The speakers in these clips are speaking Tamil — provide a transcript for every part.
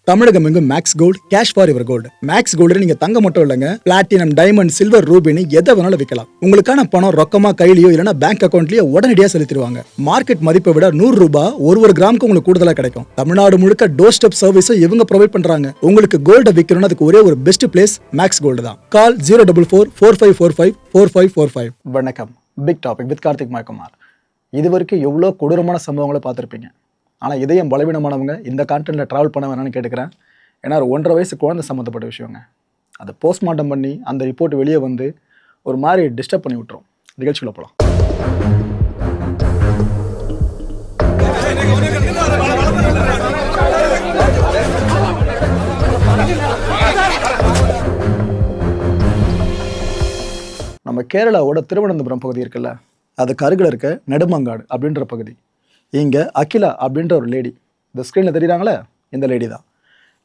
தமிழகம் எங்கும் Max Gold cash for your gold. Max Gold நீங்க தங்க மட்டும் இல்லைங்க, பிளாட்டினம், டைமண்ட், சில்வர், ரூபினி எதை வேணாலும் விற்கலாம். உங்களுக்கான பணம் ரொக்கமா கையிலயோ இல்லைன்னா பேங்க் அக்கௌண்ட்லயோ உடனடியாக செலுத்திடுவாங்க. மார்க்கெட் மதிப்பை விட 100 ரூபாய் ஒரு கிராமுக்கு உங்களுக்கு கூடுதலாக கிடைக்கும். தமிழ்நாடு முழுக்க டோர் ஸ்டெப் சர்வீஸும் இவங்க ப்ரொவைட் பண்றாங்க. உங்களுக்கு கோல்ட விற்கணும்னு அதுக்கு ஒரே ஒரு பெஸ்ட் பிளேஸ் மேக்ஸ் கோல்டு தான். கால் 04445454545. வணக்கம். Big topic with Karthik Mayakumar. இதுவரைக்கும் எவ்வளோ கொடூரமான சம்பவங்களை பார்த்துருப்பீங்க. ஆனால் இதயம் பலவீனமானவங்க இந்த கான்டென்ட்டில் ட்ராவல் பண்ண வேணான்னு கேட்டுக்கிறேன். ஏன்னா ஒரு 1.5 வயசு குழந்தை சம்மந்தப்பட்ட விஷயங்க. அதை போஸ்ட்மார்ட்டம் பண்ணி அந்த ரிப்போர்ட் வெளியே வந்து ஒரு மாதிரி டிஸ்டர்ப் பண்ணி விட்டுரும். நிகழ்ச்சிக்குள்ள போகலாம். நம்ம கேரளாவோட திருவனந்தபுரம் பகுதி இருக்குல்ல, அதுக்கு அருகில் இருக்க நெடுமங்காடு அப்படின்ற பகுதி. இங்கே அகிலா அப்படின்ற ஒரு லேடி, இந்த ஸ்க்ரீனில் தெரியுறாங்களே, இந்த லேடி தான்.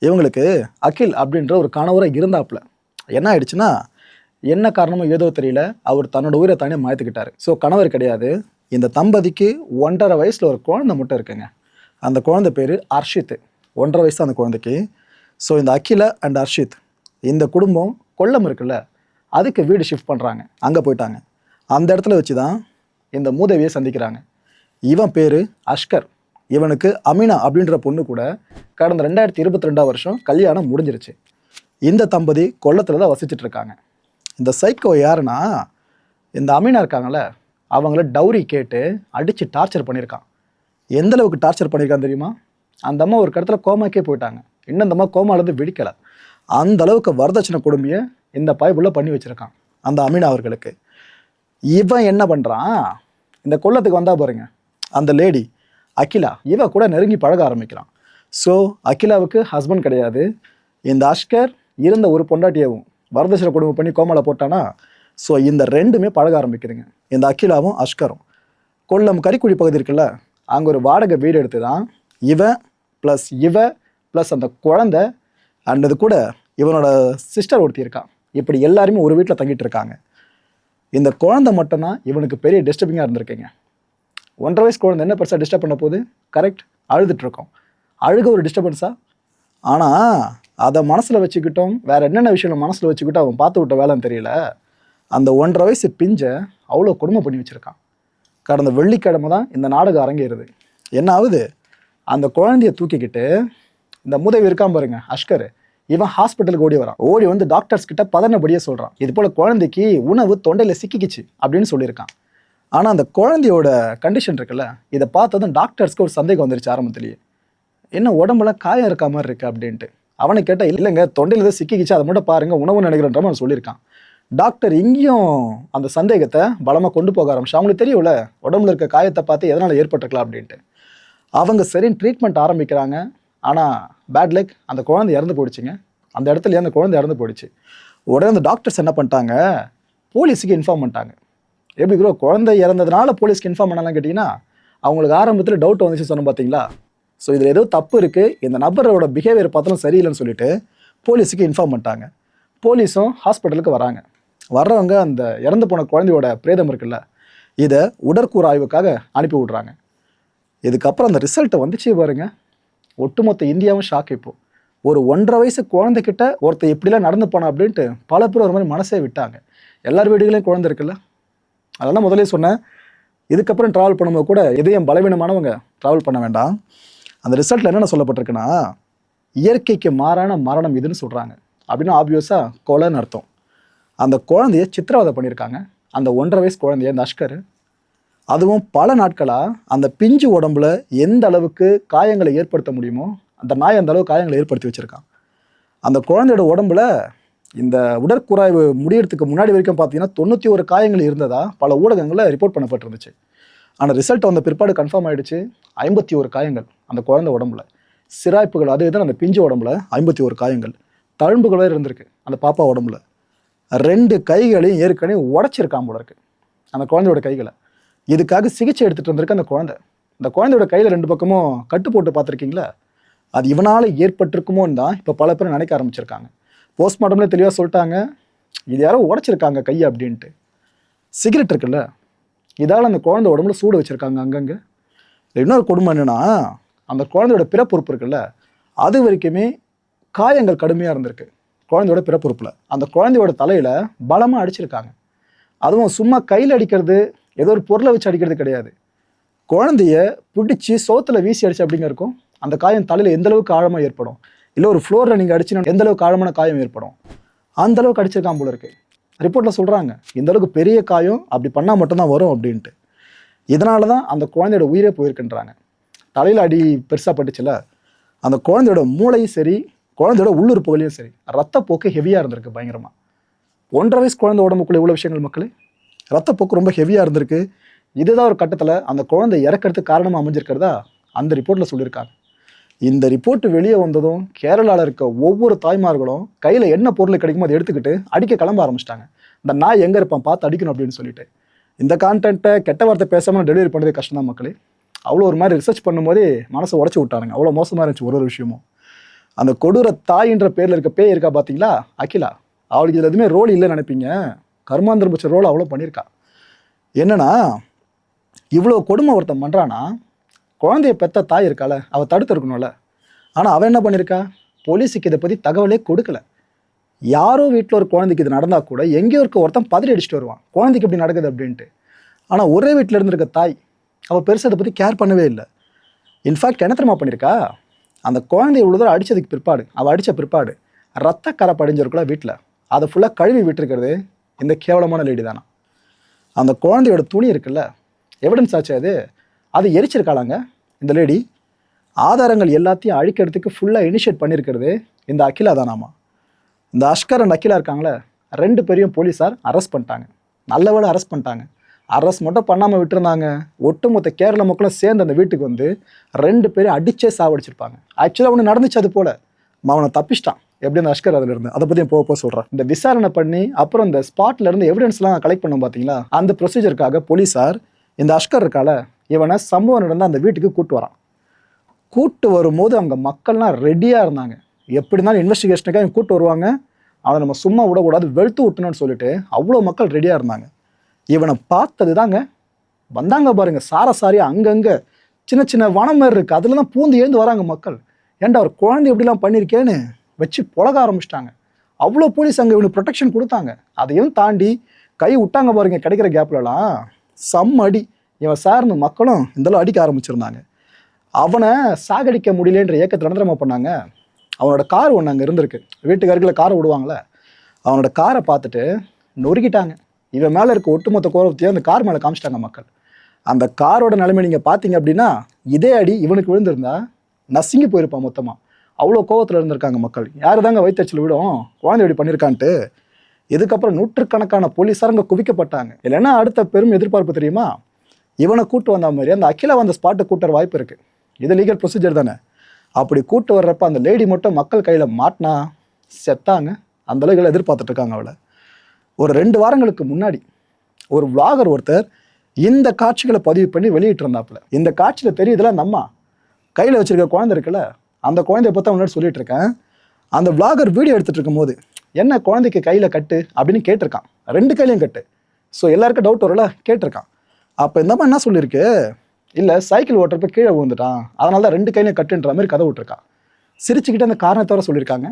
இவங்களுக்கு அகில் அப்படின்ற ஒரு கணவராக இருந்தாப்புல. என்ன ஆயிடுச்சுன்னா, என்ன காரணமோ ஏதோ தெரியல, அவர் தன்னோட உயிரை தானே மாய்த்துக்கிட்டாரு. ஸோ கணவர் கிடையாது. இந்த தம்பதிக்கு 1.5 வயசில் ஒரு குழந்தை மட்டும் இருக்குங்க. அந்த குழந்தை பேர் அர்ஷித். 1.5 வயசு தான் அந்த குழந்தைக்கு. ஸோ இந்த அகிலா அண்ட் அர்ஷித் இந்த குடும்பம் கொல்லம் இருக்குல்ல, அதுக்கு வீடு ஷிஃப்ட் பண்ணுறாங்க. அங்கே போயிட்டாங்க. அந்த இடத்துல வச்சு தான் இந்த மூதேவியை சந்திக்கிறாங்க. இவன் பேர் அஷ்கர். இவனுக்கு அமினா அப்படின்ற பொண்ணு கூட கடந்த 2022 வருஷம் கல்யாணம் முடிஞ்சிருச்சு. இந்த தம்பதி கொல்லத்தில் தான் வசிச்சுட்டு இருக்காங்க. இந்த சைக்கோ யாருன்னா, இந்த அமினா இருக்காங்கல்ல, அவங்கள டவுரி கேட்டு அடித்து டார்ச்சர் பண்ணியிருக்கான். எந்த அளவுக்கு டார்ச்சர் பண்ணியிருக்கான்னு தெரியுமா? அந்த அம்மா ஒரு கடத்தில் கோமாக்கே போயிட்டாங்க. இன்னும் அந்த அம்மா கோமாலேருந்து விழிக்கலை. அந்த அளவுக்கு வரதட்சணை கொடுமையை இந்த பாய்புள்ள பண்ணி வச்சுருக்கான் அந்த அமினா அவர்களுக்கு. இவன் என்ன பண்ணுறான், இந்த கொல்லத்துக்கு வந்தால் பாருங்க, அந்த லேடி அகிலா இவ கூட நெருங்கி பழக ஆரம்பிக்கிறான். ஸோ அகிலாவுக்கு ஹஸ்பண்ட் கிடையாது. இந்த அஷ்கர் இருந்த ஒரு பொண்டாட்டியவும் வரதட்சணை கொடுமை பண்ணி கோமால போட்டானா. ஸோ இந்த ரெண்டுமே பழக ஆரம்பிக்குதுங்க, இந்த அகிலாவும் அஷ்கரும். கொல்லம் கரிக்குடி பகுதி இருக்குல்ல, அங்கே ஒரு வாடகை வீடு எடுத்து தான் இவ ப்ளஸ் அந்த குழந்தை அண்டது கூட இவனோட சிஸ்டர் ஒருத்தி இருக்கான். இப்படி எல்லாருமே ஒரு வீட்டில் தங்கிட்டு இருக்காங்க. இந்த குழந்தை மட்டும்தான் இவனுக்கு பெரிய டிஸ்டர்பிங்காக இருந்திருக்குங்க. 1.5 வயசு குழந்தை என்ன பெருசாக டிஸ்டர்ப் பண்ண போது? கரெக்ட், அழுதுட்ருக்கோம். அழுக ஒரு டிஸ்டர்பன்ஸா? ஆனால் அதை மனசில் வச்சுக்கிட்டோம், வேறு என்னென்ன விஷயம் மனசில் வச்சுக்கிட்டோம் அவன் பார்த்து விட்ட வேலைன்னு தெரியல. அந்த 1.5 வயசு பிஞ்சை அவ்வளோ கொடுமை பண்ணி வச்சுருக்கான். கடந்த வெள்ளிக்கிழமை தான் இந்த நாடகம் அரங்கேறுது. என்ன ஆகுது, அந்த குழந்தைய தூக்கிக்கிட்டு இந்த மூதேவி இருக்கான் பாருங்க அஷ்கர், இவன் ஹாஸ்பிட்டலுக்கு ஓடி வரான். ஓடி வந்து டாக்டர்ஸ் கிட்ட பதனபடியே சொல்கிறான், இது போல் குழந்தைக்கு உணவு தொண்டையில் சிக்கிக்கிச்சு அப்படின்னு சொல்லியிருக்கான். ஆனால் அந்த குழந்தையோட கண்டிஷன் இருக்குல்ல, இதை பார்த்ததும் டாக்டர்ஸ்க்கு ஒரு சந்தேகம் வந்துருச்சு ஆரம்பத்திலேயே. என்ன உடம்புல காயம் இருக்க மாதிரி இருக்கு அப்படின்ட்டு. அவனை கேட்டால் இல்லைங்க, தொண்டையில் தான் சிக்கிக்கிச்சு, அதை மட்டும் பாருங்க, உணவு நினைக்கிறன்ற அவன் சொல்லியிருக்கான். டாக்டர் இங்கேயும் அந்த சந்தேகத்தை பலமாக கொண்டு போக ஆரம்பிச்சு. அவங்களுக்கு தெரியும்ல உடம்புல இருக்க காயத்தை பார்த்து எதனால் ஏற்பட்டிருக்கலாம் அப்படின்ட்டு. அவங்க சரி ட்ரீட்மெண்ட் ஆரம்பிக்கிறாங்க. ஆனால் பேட் லக், அந்த குழந்தை இறந்து போயிடுச்சுங்க. அந்த இடத்துல அந்த குழந்தை இறந்து போயிடுச்சு. உடனே அந்த டாக்டர்ஸ் என்ன பண்ணிட்டாங்க, போலீஸுக்கு இன்ஃபார்ம் பண்ணிட்டாங்க. எப்படி ப்ரோ, குழந்தை இறந்ததுனால போலீஸ்க்கு இன்ஃபார்ம் பண்ணலாம் கேட்டிங்கன்னா, அவங்களுக்கு ஆரம்பத்தில் டவுட் வந்துச்சு சொன்னோம் பார்த்தீங்களா. ஸோ இதில் ஏதோ தப்பு இருக்குது, இந்த நபரோட பிஹேவியர் பார்த்தாலும் சரியில்லைன்னு சொல்லிட்டு போலீஸுக்கு இன்ஃபார்ம் பண்ணிட்டாங்க. போலீஸும் ஹாஸ்பிட்டலுக்கு வராங்க. வர்றவங்க அந்த இறந்து போன குழந்தையோட பிரேதம் இருக்குல்ல, இதை உடற்கூறு ஆய்வுக்காக அனுப்பி விட்றாங்க. இதுக்கப்புறம் அந்த ரிசல்ட்டை வந்துச்சு பாருங்க, ஒட்டுமொத்த இந்தியாவும் ஷாக். இப்போ ஒரு 1.5 வயசு குழந்தைகிட்ட ஒருத்தர் எப்படிலாம் நடந்து போனா அப்படின்ட்டு பல பேர் ஒரு மாதிரி மனசே விட்டாங்க. எல்லார் வீடுகளையும் குழந்தை இருக்குல்ல, அதெல்லாம் முதலே சொன்னேன். இதுக்கப்புறம் ட்ராவல் பண்ணும்போது கூட இதயம் பலவீனமானவங்க ட்ராவல் பண்ண வேண்டாம். அந்த ரிசல்ட்டில் என்னென்ன சொல்லப்பட்டிருக்குன்னா, இயற்கைக்கு மாறான மரணம் இதுன்னு சொல்கிறாங்க. அப்படின்னா ஆப்வியஸாக கொலைன்னு அர்த்தம். அந்த குழந்தைய சித்திரவதை பண்ணியிருக்காங்க, அந்த 1.5 வயசு குழந்தைய, அந்த அஷ்கர். அதுவும் பல நாட்களாக அந்த பிஞ்சு உடம்புல எந்த அளவுக்கு காயங்களை ஏற்படுத்த முடியுமோ அந்த நாய் அந்த அளவுக்கு காயங்களை ஏற்படுத்தி வச்சுருக்கான். அந்த குழந்தையோட உடம்புல இந்த உடற்கூறாய்வு முடியறதுக்கு முன்னாடி வரைக்கும் பார்த்தீங்கன்னா 91 காயங்கள் இருந்ததா பல ஊடகங்களில் ரிப்போர்ட் பண்ணப்பட்டிருந்துச்சு. ஆனால் ரிசல்ட் வந்த பிற்பாடு கன்ஃபார்ம் ஆகிடுச்சு, 51 காயங்கள் அந்த குழந்தை உடம்புல. சிராய்ப்புகள் அது இதுன்னு அந்த பிஞ்சு உடம்புல 51 காயங்கள். தழும்புகளே இருந்திருக்கு அந்த பாப்பா உடம்புல. 2 கைகளையும் ஏற்கனவே உடச்சிருக்காம போல இருக்கு அந்த குழந்தையோட கைகளை. இதுக்காக சிகிச்சை எடுத்துகிட்டு வந்திருக்கு அந்த குழந்தை. இந்த குழந்தையோட கையில் 2 பக்கமும் கட்டு போட்டு பார்த்துருக்கீங்களா, அது இவனால் ஏற்பட்டிருக்குமோன்னு தான் இப்போ பல பேர் நினைக்க ஆரம்பிச்சிருக்காங்க. போஸ்ட்மார்ட்டம்லேயே தெளிவாக சொல்லிட்டாங்க, இது யாரோ உடச்சிருக்காங்க கையை அப்படின்ட்டு. சிகரெட் இருக்குல்ல, இதால் அந்த குழந்தை உடம்புல சூடு வச்சுருக்காங்க அங்கங்கே. இன்னொரு கொடுமை என்னென்னா, அந்த குழந்தையோட பிறப்புறுப்பு இருக்குல்ல, அது வரைக்குமே காயங்கள் கடுமையாக இருந்திருக்கு குழந்தையோட பிறப்புறுப்பில். அந்த குழந்தையோட தலையில் பலமாக அடிச்சிருக்காங்க. அதுவும் சும்மா கையில் அடிக்கிறது, ஏதோ ஒரு பொருளை வச்சு அடிக்கிறது கிடையாது. குழந்தைய பிடிச்சி சோத்துல வீசி அடிச்சு அப்படிங்க இருக்கும். அந்த காயம் தலையில் எந்த அளவுக்கு ஆழமாக ஏற்படும், இல்லை ஒரு ஃப்ளோரில் நீங்கள் அடிச்சுன்னா எந்த அளவுக்கு ஆழமான காயம் ஏற்படும், அந்த அளவுக்கு அடிச்சிருக்கான் போல இருக்கு. ரிப்போர்ட்டில் சொல்கிறாங்க இந்த அளவுக்கு பெரிய காயம் அப்படி பண்ணால் மட்டும்தான் வரும் அப்படின்ட்டு. இதனால தான் அந்த குழந்தையோட உயிரே போயிருக்குன்றாங்க. தலையில் அடி பெருசாக பட்டுச்சுல, அந்த குழந்தையோட மூளையும் சரி, குழந்தையோட உள்ளுறுப்புகளையும் சரி, ரத்தப்போக்கு ஹெவியாக இருந்திருக்கு பயங்கரமாக. 1.5 வயசு குழந்தை உடம்புக்குள்ள இவ்வளோ விஷயங்கள் மக்களே. ரத்தப்போக்கு ரொம்ப ஹெவியாக இருந்திருக்கு. இதுதான் ஒரு கட்டத்தில் அந்த குழந்தை இறக்கிறதுக்கு காரணமாக அமைஞ்சிருக்கிறதா அந்த ரிப்போர்ட்டில் சொல்லியிருக்காங்க. இந்த ரிப்போர்ட் வெளியே வந்ததும் கேரளாவில் இருக்க ஒவ்வொரு தாய்மார்களும் கையில் என்ன பொருள் கிடைக்குமோ அதை எடுத்துக்கிட்டு அடிக்க கிளம்ப ஆரம்பிச்சிட்டாங்க. இந்த நாய் எங்கே இருப்பான் பார்த்து அடிக்கணும் அப்படின்னு சொல்லிட்டு. இந்த கான்டென்ட்டை கெட்ட வார்த்தை பேசாமல் டெலிவரி பண்ணுறது கஷ்டம் தான் மக்களே. அவ்வளோ ஒரு மாதிரி ரிசர்ச் பண்ணும்போதே மனசை உடச்சி விட்டானுங்க. அவ்வளோ மோசமாக இருந்துச்சு ஒரு விஷயமும். அந்த கொடூர தாயின்ற பேரில் இருக்க பேய் இருக்கா பார்த்தீங்களா, அகிலா. அவளுக்கு இதில் எதுவுமே ரோல் இல்லைன்னு நினைப்பீங்க. கர்மாந்திரம் பட்ச ரோல் அவ்வளோ பண்ணியிருக்கா. என்னன்னா, இவ்வளோ கொடுமை ஒருத்தன் பண்ணுறான்னா, குழந்தைய பெற்ற தாய் இருக்கால, அவள் தடுத்து இருக்கணும்ல. ஆனால் அவன் என்ன பண்ணியிருக்கா, போலீஸுக்கு இதை பற்றி தகவலே கொடுக்கல. யாரோ வீட்டில் ஒரு குழந்தைக்கு இது நடந்தால் கூட எங்கேயோ இருக்க ஒருத்தன் பதறி அடிச்சுட்டு வருவான், குழந்தைக்கு இப்படி நடக்குது அப்படின்ட்டு. ஆனால் ஒரே வீட்டில் இருந்திருக்க தாய் அவள் பெருசாக அதை பற்றி கேர் பண்ணவே இல்லை. இன்ஃபேக்ட் என்ன தெரியுமா பண்ணியிருக்கா, அந்த குழந்தைய இவ்வளோ தூரம் அடித்ததுக்கு பிற்பாடு, அவள் அடித்த பிற்பாடு ரத்த கரை படிஞ்சிருக்குள்ள வீட்டில், அதை ஃபுல்லாக கழுவி விட்டுருக்கிறது இந்த கேவலமான லேடி தானா. அந்த குழந்தையோட துணி இருக்குல்ல, எவிடன்ஸ் ஆச்சு அது எரிச்சிருக்காளாங்க இந்த லேடி. ஆதாரங்கள் எல்லாத்தையும் அழிக்கிறதுக்கு ஃபுல்லாக இனிஷியேட் பண்ணியிருக்கிறது இந்த அகிலா தானாமா. இந்த அஷ்கர் அண்ட் அகிலா இருக்காங்களே, 2 பேரையும் போலீஸார் அரெஸ்ட் பண்ணிட்டாங்க. நல்ல வேளை அரெஸ்ட் பண்ணிட்டாங்க. அரெஸ்ட் மட்டும் பண்ணாமல் விட்டுருந்தாங்க, ஒட்டுமொத்த கேரள மக்களும் சேர்ந்து அந்த வீட்டுக்கு வந்து 2 பேரும் அடிச்சே சாவடிச்சிருப்பாங்க. ஆக்சுவலாக ஒன்று நடந்துச்சு அது போல். அவனை தப்பிச்சிட்டான் எப்படி அந்த அஷ்கர் அதில் இருந்து. அதை பற்றி போக சொல்கிறேன். இந்த விசாரணை பண்ணி அப்புறம் இந்த ஸ்பாட்ல இருந்து எவிடன்ஸ்லாம் கலெக்ட் பண்ணோம் பார்த்தீங்களா, அந்த ப்ரொசீஜருக்காக போலீஸார் இந்த அஷ்கர் இருக்கால, இவனை சம்பவம் நடந்து அந்த வீட்டுக்கு கூட்டு வரான். கூட்டு வரும்போது அவங்க மக்கள்லாம் ரெடியாக இருந்தாங்க. எப்படி இருந்தாலும் இன்வெஸ்டிகேஷனுக்காக கூட்டு வருவாங்க, அவனை நம்ம சும்மா விடக்கூடாது, வெளுத்து விட்டணும்னு சொல்லிட்டு அவ்வளோ மக்கள் ரெடியாக இருந்தாங்க. இவனை பார்த்தது தாங்க வந்தாங்க பாருங்க, சாரசாரியாக அங்கங்கே சின்ன சின்ன வனம் மாதிரி இருக்குது, அதில் தான் பூந்து எழுந்து வராங்க மக்கள். ஏன்டா அவர் குழந்தை எப்படிலாம் பண்ணியிருக்கேன்னு வச்சு புழக ஆரம்பிச்சிட்டாங்க. அவ்வளோ போலீஸ் அங்கே இவனுக்கு ப்ரொடெக்ஷன் கொடுத்தாங்க. அதையும் தாண்டி கை விட்டாங்க பாருங்க, கிடைக்கிற கேப்லலாம் செம்ம அடி. இவன் சார்ந்த மக்களும் இதெல்லாம் அடிக்க ஆரம்பிச்சிருந்தாங்க. அவனை சாகடிக்க முடியலன்ற ஏக்கத்தில் நடந்துமா பண்ணாங்க. அவனோட கார் ஒன்று அங்கே இருந்திருக்கு, வீட்டுக்கு அருகில் காரை விடுவாங்களே, அவனோட காரை பார்த்துட்டு நொறுக்கிட்டாங்க. இவன் மேலே இருக்க ஒட்டுமொத்த கோபத்தையும் அந்த கார் மேலே காமிச்சிட்டாங்க மக்கள். அந்த காரோட நிலைமை நீங்கள் பார்த்தீங்க அப்படின்னா, இதே அடி இவனுக்கு விழுந்திருந்தா நசுங்கி போயிருப்பான் மொத்தமாக. அவ்வளோ கோபத்தில் இருந்திருக்காங்க மக்கள். யார் தாங்க வயிற்றுச்சல் விடும் குழந்தை இப்படி பண்ணியிருக்கான்ட்டு. இதுக்கப்புறம் நூற்றுக்கணக்கான போலீஸார் அங்கே குவிக்கப்பட்டாங்க. இல்லைன்னா அடுத்த பெரும் எதிர்பார்ப்பு தெரியுமா, இவனை கூட்டு வந்த மாதிரி அந்த அகிலா வந்த ஸ்பாட்டை கூட்டுற வாய்ப்பு இருக்குது. இது லீகல் ப்ரொசீஜர் தானே. அப்படி கூட்டு வர்றப்ப அந்த லேடி மட்டும் மக்கள் கையில் மாட்டினா செத்தாங்க. அந்த அளவுக்கு எதிர்பார்த்துட்டு இருக்காங்க அவளை. ஒரு 2 வாரங்களுக்கு முன்னாடி ஒரு விளாகர் ஒருத்தர் இந்த காட்சிகளை பதிவு பண்ணி வெளியிட்டு இருந்தாப்புல. இந்த காட்சியில் தெரியுதுல, அந்த அம்மா கையில் வச்சிருக்க குழந்தை இருக்குல்ல, அந்த குழந்தைய பற்றி முன்னாடி சொல்லிட்டு இருக்கேன். அந்த விளாகர் வீடியோ எடுத்துகிட்டு இருக்கும் போது என்ன குழந்தைக்கு கையில் கட்டு அப்படின்னு கேட்டிருக்கான். 2 கையிலையும் கட்டு. ஸோ எல்லாருக்கும் டவுட் வரல, கேட்டிருக்கான். அப்போ இந்த அம்மா என்ன சொல்லியிருக்கு, இல்லை சைக்கிள் ஓட்டுறப்ப கீழே விழுந்துட்டான், அதனால தான் 2 கையிலையும் கட்டுன்ற மாதிரி கதை விட்டுருக்கான். சிரிச்சுக்கிட்டு அந்த காரணத்தோட சொல்லியிருக்காங்க.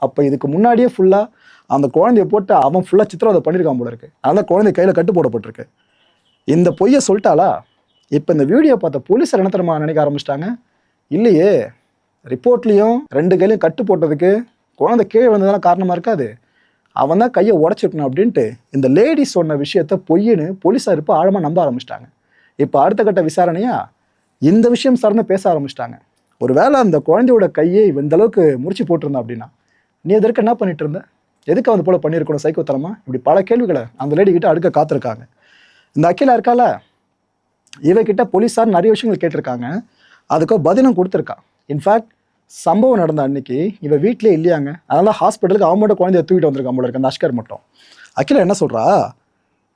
அப்போ இதுக்கு முன்னாடியே ஃபுல்லாக அந்த குழந்தைய போட்டு அவன் ஃபுல்லாக சித்திரவதை பண்ணியிருக்கான் போல இருக்கு. அதனால் குழந்தை கையில் கட்டு போடப்பட்டிருக்கு. இந்த பொய்யை சொல்லிட்டாளா. இப்போ இந்த வீடியோ பார்த்த போலீஸார் என்ன தெரியுமா நினைக்க ஆரம்பிச்சிட்டாங்க, இல்லையே ரிப்போர்ட்லேயும் 2 கையிலையும் கட்டு போட்டதுக்கு குழந்தை கீழே வந்ததெல்லாம் காரணமாக இருக்காது, அவன் தான் கையை உடச்சிருக்கணும் அப்படின்ட்டு இந்த லேடி சொன்ன விஷயத்த பொய்ன்னு போலீஸார் இப்போ ஆழமாக நம்ப ஆரம்பிச்சிட்டாங்க. இப்போ அடுத்த கட்ட விசாரணையா இந்த விஷயம் சார்ந்து பேச ஆரம்பிச்சிட்டாங்க. ஒரு வேளை அந்த குழந்தையோட கையை இந்த அளவுக்கு முறிச்சு போட்டிருந்தான் அப்படின்னா, நீ எதற்கு என்ன பண்ணிட்டு இருந்த, எதுக்கு அவன் போல பண்ணியிருக்கணும் சைக்கோத்தனமா, இப்படி பல கேள்விகளை அந்த லேடி கிட்ட அடுக்க காத்திருக்காங்க. இந்த அகிலா இருக்கால, இவகிட்ட போலீஸார் நிறைய விஷயங்கள் கேட்டிருக்காங்க, அதுக்கு பதிலும் கொடுத்துருக்கா. இன்ஃபேக்ட் சம்பவம் நடந்த அன்னைக்கு இவ வீட்டிலே இல்லையாங்க, அதனால ஹாஸ்பிட்டலுக்கு அவன் மட்டும் குழந்தைய தூக்கிட்டு வந்திருக்கான் போல இருக்கு அந்த அஷ்கர் மட்டும். அகிலா என்ன சொல்றா,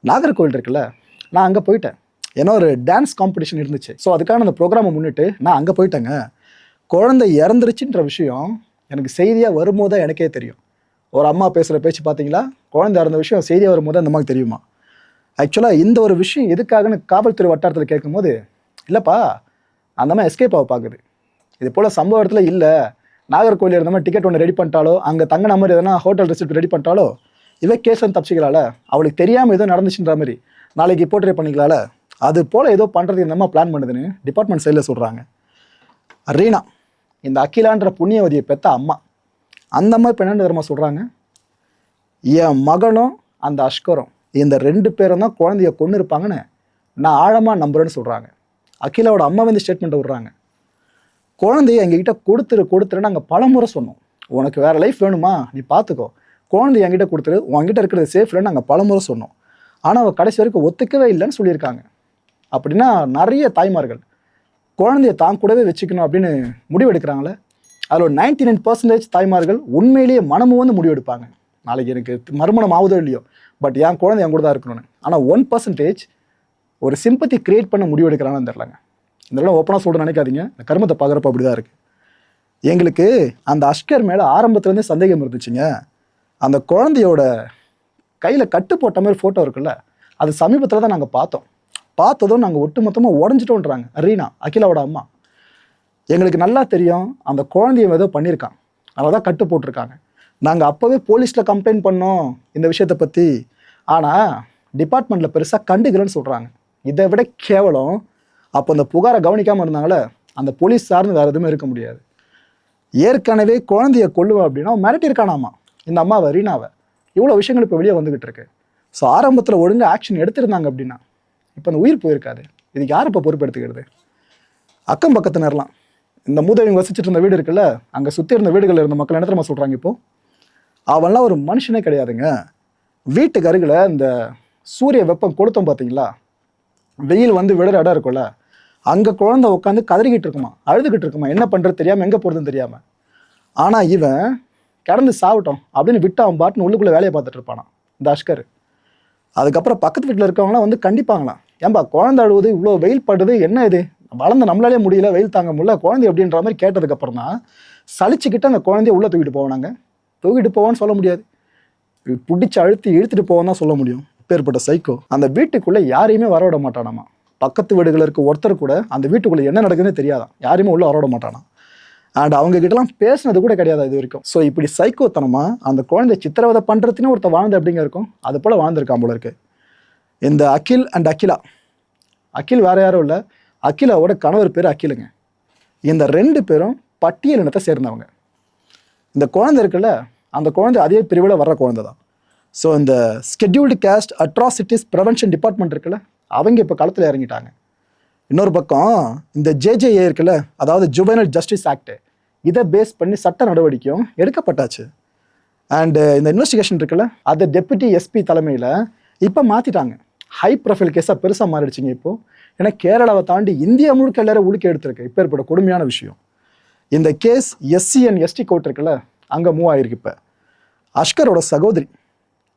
நாகர்கோவில் இருக்குல்ல, நான் அங்கே போயிட்டேன், ஏன்னா ஒரு டான்ஸ் காம்படிஷன் இருந்துச்சு, ஸோ அதுக்கான அந்த ப்ரோக்ராமை முன்னிட்டு நான் அங்கே போயிட்டேங்க. குழந்தை இறந்துருச்சுன்ற விஷயம் எனக்கு செய்தியாக வரும்போது தான் எனக்கே தெரியும். ஒரு அம்மா பேசுகிற பேச்சு பார்த்தீங்களா, குழந்தை இறந்த விஷயம் செய்தியாக வரும்போது அந்த மாதிரி தெரியுமா. ஆக்சுவலாக இந்த ஒரு விஷயம் எதுக்காகன்னு காவல்துறை வட்டாரத்தில் கேட்கும்போது, இல்லைப்பா அந்த அம்மா எஸ்கேப் ஆக பார்க்குது, இது போல் சம்பவ இடத்துல இல்லை, நாகர்கோவில் இருந்த மாதிரி டிக்கெட் ஒன்று ரெடி பண்ணிட்டாலோ, அங்கே தங்கின மாதிரி எதனா ஹோட்டல் ரெசிப்ட் ரெடி பண்ணிட்டாலோ, இவ கேஸ் வந்து தப்பிச்சிக்கலாம்ல. அவளுக்கு தெரியாமல் ஏதோ நடந்துச்சுன்ற மாதிரி நாளைக்கு போர்ட்ரே பண்ணிக்கலாம்ல. அது போல் ஏதோ பண்ணுறது இந்த அம்மா பிளான் பண்ணுதுன்னு டிபார்ட்மெண்ட் சைடில் சொல்கிறாங்க. ரீனா, இந்த அகிலான்ற புண்ணியவதியை பெற்ற அம்மா, அந்த அம்மா இப்போ என்ன தெரியுமா சொல்கிறாங்க, என் மகனும் அந்த அஷ்கரும் இந்த 2 பேரும் தான் குழந்தைய கொண்டு இருப்பாங்கன்னு நான் ஆழமாக நம்புறேன்னு சொல்கிறாங்க. அகிலாவோட அம்மா வந்து ஸ்டேட்மெண்ட்டை விடுறாங்க. குழந்தைய எங்ககிட்ட கொடுத்துரு நாங்கள் பலமுறை சொன்னோம். உனக்கு வேறு லைஃப் வேணுமா, நீ பார்த்துக்கோ, குழந்தைய என்கிட்ட கொடுத்துரு, உங்ககிட்ட இருக்கிறது சேஃப் இல்லைன்னு நாங்கள் பலமுறை சொன்னோம். ஆனால் அவள் கடைசி வரைக்கும் ஒத்துக்கவே இல்லைன்னு சொல்லியிருக்காங்க. அப்படின்னா நிறைய தாய்மார்கள் குழந்தைய தான் கூடவே வச்சுக்கணும் அப்படின்னு முடிவெடுக்கிறாங்களே, அதில் 99% தாய்மார்கள் உண்மையிலேயே மனமும் வந்து முடிவெடுப்பாங்க. நாளைக்கு எனக்கு மறுமணம் ஆகுதோ இல்லையோ, பட் என் குழந்தை என் கூட தான் இருக்கணும்னு. ஆனால் 1% ஒரு சிம்பத்தி கிரியேட் பண்ண முடிவெடுக்கிறாங்கன்னு தெரிலங்க. இதெல்லாம் ஓப்பனாக சொல்ல நினைக்காதீங்க, இந்த கருமத்தை பார்க்குறப்ப அப்படி தான் இருக்குது. எங்களுக்கு அந்த அஷ்கர் மேலே ஆரம்பத்துலேருந்தே சந்தேகம் இருந்துச்சுங்க. அந்த குழந்தையோட கையில் கட்டு போட்ட மாதிரி ஃபோட்டோ இருக்குல்ல, அது சமீபத்தில் தான் நாங்கள் பார்த்ததும் நாங்கள் ஒட்டு மொத்தமாக உடஞ்சிட்டோன்றாங்க ரீனா, அகிலாவோட அம்மா. எங்களுக்கு நல்லா தெரியும் அந்த குழந்தைய ஏதோ பண்ணியிருக்கான், அதை தான் கட்டு போட்டிருக்காங்க. நாங்கள் அப்போவே போலீஸில் கம்ப்ளைண்ட் பண்ணோம் இந்த விஷயத்தை பற்றி. ஆனால் டிபார்ட்மெண்ட்டில் பெருசாக கண்டுக்கலன்னு சொல்கிறாங்க. இதை விட கேவலம், அப்போ அந்த புகாரை கவனிக்காமல் இருந்தாங்களே, அந்த போலீஸ் சார்ந்து வேறு எதுவுமே இருக்க முடியாது. ஏற்கனவே குழந்தைய கொல்லுவேன் அப்படின்னா மிரட்டியிருக்கானாமா இந்த அம்மாவை, ரீனாவை. இவ்வளோ விஷயங்கள் இப்போ வெளியே வந்துக்கிட்டு இருக்கு. ஸோ ஆரம்பத்தில் ஒழுங்காக ஆக்ஷன் எடுத்திருந்தாங்க அப்படின்னா இப்போ அந்த உயிர் போயிருக்காது. இதுக்கு யார் இப்போ பொறுப்பு எடுத்துக்கிறது? அக்கம் பக்கத்தினர்லாம், இந்த மூதவிங்க வசிச்சுட்டு இருந்த வீடு இருக்குல்ல, அங்கே சுற்றி இருந்த வீடுகளில் இருந்த மக்கள் என்ன தெரியுமா சொல்கிறாங்க, இப்போது அவன்லாம் ஒரு மனுஷனே கிடையாதுங்க. வீட்டுக்கு அருகில் இந்த சூரிய வெப்பம் கொடுத்தோம் பார்த்தீங்களா, வெயில் வந்து விடுற இடம் இருக்கும்ல, அங்கே குழந்தை உட்காந்து கதறிக்கிட்டு இருக்குமா, அழுதுகிட்டு இருக்குமா, என்ன பண்ணுறது தெரியாமல், எங்கே போகிறதுன்னு தெரியாமல். ஆனால் இவன் கிடந்து சாப்பிட்டோம் அப்படின்னு விட்டு அவன் பாட்டுன்னு உள்ளுக்குள்ளே வேலையை பார்த்துட்டு இருப்பானா இந்த அஷ்கர். அதுக்கப்புறம் பக்கத்து வீட்டில் இருக்கவங்களாம் வந்து கண்டிப்பாங்களாம், ஏன்பா குழந்தை அழுவுது, இவ்வளோ வெயில் படுது, என்ன இது, வளர்ந்து நம்மளாலே முடியல, வெயில் தாங்க முடியல குழந்தை அப்படின்ற மாதிரி கேட்டதுக்கப்புறம் தான் சலிச்சுக்கிட்டு அந்த குழந்தைய உள்ளே தூக்கிட்டு போவானாங்க. தூக்கிட்டு போவான்னு சொல்ல முடியாது, பிடிச்சி இழுத்துட்டு போவான்னு தான் சொல்ல முடியும். பேர்பட்ட சைக்கோ அந்த வீட்டுக்குள்ளே யாரையுமே வரவிட மாட்டானாமா. பக்கத்து வீடுகள் இருக்க ஒருத்தர் கூட அந்த வீட்டுக்குள்ளே என்ன நடக்குதுன்னு தெரியாதான், யாரையுமே உள்ளே வரவிட மாட்டானா. அண்ட் அவங்க கிட்டலாம் பேசினது கூட கிடையாது இது வரைக்கும். ஸோ இப்படி சைக்கோத்தனமா அந்த குழந்தை சித்திரவதை பண்ணுறதுன்னு ஒருத்தர் வாழ்ந்து அப்படிங்க இருக்கும், அது போல் வாழ்ந்துருக்கான் போல இருக்கு இந்த அகில் அண்ட் அகிலா. அகில் வேற யாரும் இல்லை, அகிலாவோட கணவர் பேர் அகிலுங்க. இந்த 2 பேரும் பட்டியல் இனத்தை சேர்ந்தவங்க. இந்த குழந்தை இருக்குல்ல, அந்த குழந்தை அதே பிரிவில் வர்ற குழந்தை தான். ஸோ இந்த scheduled caste atrocities prevention department இருக்குல்ல, அவங்க இப்போ களத்தில் இறங்கிட்டாங்க. இன்னொரு பக்கம் இந்த ஜேஜேஏ இருக்குல்ல, அதாவது ஜுவைனல் ஜஸ்டிஸ் ஆக்ட், இதை பேஸ் பண்ணி சட்ட நடவடிக்கையும் எடுக்கப்பட்டாச்சு. அண்டு இந்த இன்வெஸ்டிகேஷன் இருக்குல்ல, அதை டெப்யூட்டி எஸ்பி தலைமையில் இப்போ மாற்றிட்டாங்க. ஹை ப்ரொஃபைல் கேஸாக பெருசாக மாறிடுச்சிங்க இப்போது. ஏன்னா கேரளாவை தாண்டி இந்தியா முழுக்க எல்லாரும் உழுக்க எடுத்திருக்கு. இப்போ ஏற்பட கொடுமையான விஷயம். இந்த case SC and ST court இருக்குல்ல, அங்கே மூவ் ஆகிருக்கு. இப்போ அஷ்கரோட சகோதரி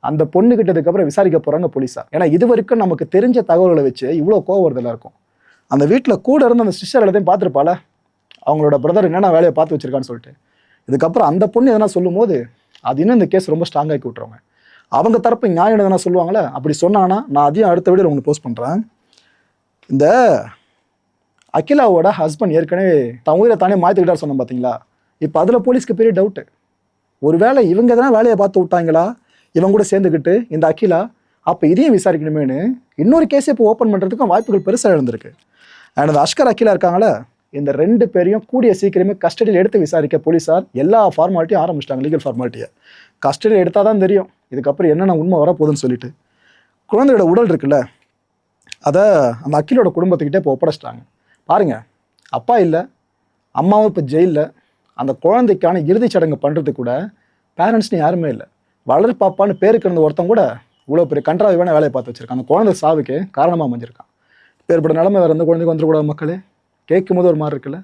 அந்த பொண்ணு கிட்டதுக்கப்புறம் விசாரிக்க போகிறாங்க போலீஸார். ஏன்னா இது வரைக்கும் நமக்கு தெரிஞ்ச தகவல்களை வச்சு இவ்வளோ கோவம் வருதெல்லாம் இருக்கும். அந்த வீட்டில் கூட இருந்து அந்த சிஸ்டர் எல்லாத்தையும் பார்த்துருப்பால, அவங்களோட பிரதர் என்னென்ன வேலையை பார்த்து வச்சிருக்கான்னு சொல்லிட்டு. இதுக்கப்புறம் அந்த பொண்ணு எதனா சொல்லும் போது அது இன்னும் இந்த கேஸ் ரொம்ப ஸ்ட்ராங்காக்கி விட்டுருவாங்க. அவங்க தரப்பு நியாயம் எதனா சொல்லுவாங்களே, அப்படி சொன்னாங்கன்னா நான் அதையும் அடுத்த வீடியோவில் உங்களுக்கு போஸ்ட் பண்ணுறேன். இந்த அகிலாவோட ஹஸ்பண்ட் ஏற்கனவே தன் உயிரை தானே மாற்றிக்கிட்டார் சொன்னோம் பார்த்தீங்களா, இப்போ அதில் போலீஸ்க்கு பெரிய டவுட்டு. ஒருவேளை இவங்க எதனா வேலையை பார்த்து விட்டாங்களா இவங்க கூட சேர்ந்துக்கிட்டு இந்த அகிலா, அப்போ இதையும் விசாரிக்கணுமேனு இன்னொரு கேஸை இப்போ ஓப்பன் பண்ணுறதுக்கும் வாய்ப்புகள் பெருசாக எழுந்திருக்கு. அண்ட் அந்த அஷ்கர் அகிலா இருக்காங்களே, இந்த 2 பேரையும் கூடிய சீக்கிரமே கஸ்டடியில் எடுத்து விசாரிக்க போலீஸார் எல்லா ஃபார்மாலிட்டியும் ஆரம்பிச்சிட்டாங்க. லீகல் ஃபார்மாலிட்டியை கஸ்டடியில் எடுத்தால் தான் தெரியும் இதுக்கப்புறம் என்னென்ன உண்மை வரப்போகுதுன்னு சொல்லிட்டு. குழந்தையோட உடல் இருக்குல்ல, அதை அந்த அகிலோட குடும்பத்துக்கிட்டே இப்போ ஒப்படைச்சிட்டாங்க. பாருங்கள், அப்பா இல்லை, அம்மாவும் இப்போ ஜெயிலில். அந்த குழந்தைக்கான இறுதிச் சடங்கு பண்ணுறதுக்கு கூட பேரண்ட்ஸ்னு யாருமே இல்லை. வளர் பாப்பான்னு பேருக்கு இருந்த ஒருத்தன் கூட இவ்வளோ பெரிய கன்றாவியான வேலையை பார்த்து வச்சிருக்கான். அந்த குழந்தை சாவுக்கு காரணமாக அமைஞ்சிருக்கான். பேர்பட்ட நிலைமை வேறு எந்த குழந்தைக்கு வந்துடக்கூடாது மக்களே. கேட்கும் போது ஒரு மாதிரி இருக்குல்ல.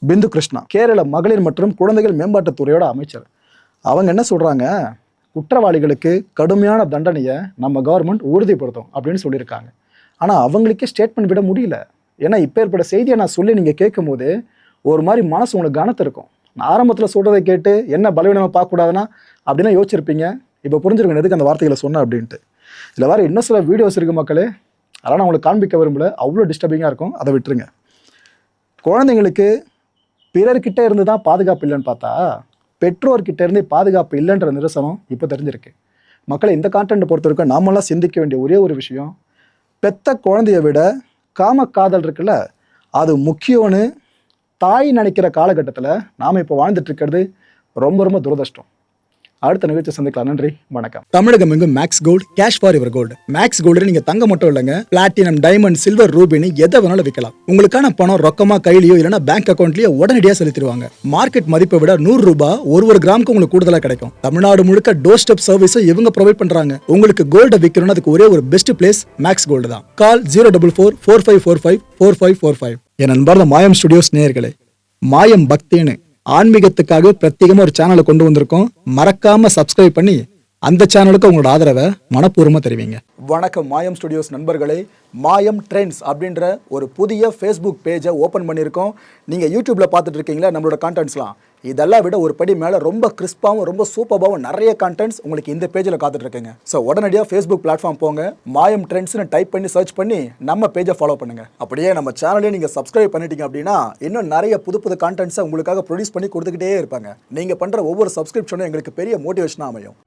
பிந்து கிருஷ்ணா, கேரள மகளிர் மற்றும் குழந்தைகள் மேம்பாட்டுத்துறையோட அமைச்சர், அவங்க என்ன சொல்கிறாங்க, குற்றவாளிகளுக்கு கடுமையான தண்டனையை நம்ம கவர்மெண்ட் உறுதிப்படுத்தும் அப்படின்னு சொல்லியிருக்காங்க. ஆனால் அவங்களுக்கே ஸ்டேட்மெண்ட் விட முடியல. ஏன்னா இப்போ ஏற்பட்ட செய்தியை நான் சொல்லி நீங்கள் கேட்கும் போது ஒரு மாதிரி மனசு உங்களுக்கு கனத்து இருக்கும். நான் ஆரம்பத்தில் சொல்கிறதை கேட்டு என்ன பலவீனமாக பார்க்கக்கூடாதுன்னா அப்படின்னா யோசிச்சிருப்பீங்க. இப்போ புரிஞ்சிருக்கணும் எதுக்கு அந்த வார்த்தைகளை சொன்னேன் அப்படின்ட்டு. இதில் வேறு இன்னும் சில வீடியோஸ் இருக்குது மக்களே, அதெல்லாம் நான் உங்களுக்கு காண்பிக்க விரும்பல, அவ்வளோ டிஸ்டர்பிங்காக இருக்கும், அதை விட்டுருங்க. குழந்தைங்களுக்கு பிறர்கிட்ட இருந்து தான் பாதுகாப்பு இல்லைன்னு பார்த்தா பெற்றோர்கிட்ட இருந்து பாதுகாப்பு இல்லைன்ற நிரசனம் இப்போ தெரிஞ்சிருக்கு. மக்களை இந்த கான்டென்ட் பொறுத்த வரைக்கும் நாமெல்லாம் சிந்திக்க வேண்டிய ஒரே ஒரு விஷயம், பெத்த குழந்தைய விட காமக்காதல் இருக்குல்ல, அது முக்கியம்னு தாய் நினைக்கிற காலகட்டத்தில் நாம் இப்போ வாழ்ந்துட்டு இருக்கிறது ரொம்ப ரொம்ப துரதிர்ஷ்டம். அடுத்த நிகழ்ச்சி சந்திக்கலாம். நன்றி, வணக்கம். தமிழகம் எங்கும் Max Gold, cash for your gold. Max Gold நீங்க தங்க மட்டும் இல்லைங்க, பிளாட்டினம், டைமண்ட், சில்வர், ரூபினி எதை வேணாலும் விற்கலாம். உங்களுக்கான பணம் ரொக்கமா கையிலயோ இல்லைன்னா பேங்க் அக்கௌண்ட்லயோ உடனடியாக செலுத்திடுவாங்க. மார்க்கெட் மதிப்பை விட 100 ரூபாய் ஒரு கிராமுக்கு உங்களுக்கு கூடுதலா கிடைக்கும். தமிழ்நாடு முழுக்க டோர் ஸ்டெப் சர்வீஸ் இவங்க ப்ரொவைட் பண்றாங்க. உங்களுக்கு கோல்ட விற்கணும்னு அதுக்கு ஒரே ஒரு பெஸ்ட் பிளேஸ் மேக்ஸ் கோல்டு தான். கால் 04445454545. என் நண்பர் மாயம் ஸ்டுடியோஸ் நேயர்களே, மாயம் பக்தின்னு ஆன்மீகத்துக்காக பிரத்யேகமா ஒரு சேனலை கொண்டு வந்திருக்கோம். மறக்காம சப்ஸ்கிரைப் பண்ணி அந்த சேனலுக்கு உங்களோட ஆதரவை மனப்பூர்வமா தெரிவிங்க. வணக்கம் மாயம் ஸ்டுடியோஸ் நண்பர்களே. மாயம் ட்ரெண்ட்ஸ் அப்படின்ற ஒரு புதிய ஃபேஸ்புக் பேஜை ஓப்பன் பண்ணியிருக்கோம். நீங்கள் யூடியூப்ல பார்த்துட்டு இருக்கீங்களா நம்மளோட கான்டென்ட்ஸ்லாம், இதெல்லாம் விட ஒரு படி மேலே ரொம்ப கிறிஸ்பாகவும் ரொம்ப சூப்பராகவும் நிறைய கான்டென்ட்ஸ் உங்களுக்கு இந்த பேஜில் காத்துட்டு இருக்குங்க. ஸோ உடனடியாக ஃபேஸ்புக் பிளாட்ஃபார்ம் போங்க, மாயம் ட்ரெண்ட்ஸ்னு டைப் பண்ணி சர்ச் பண்ணி நம்ம பேஜை ஃபாலோ பண்ணுங்க. அப்படியே நம்ம சேனலையும் நீங்கள் சப்ஸ்கிரைப் பண்ணிட்டீங்க அப்படின்னா இன்னும் நிறைய புது புது கான்டென்ட்ஸை உங்களுக்காக ப்ரொடியூஸ் பண்ணி கொடுத்துக்கிட்டே இருப்பாங்க. நீங்கள் பண்ணுற ஒவ்வொரு சப்ஸ்கிரிப்ஷனும் எங்களுக்கு பெரிய மோட்டிவேஷனாக அமையும்.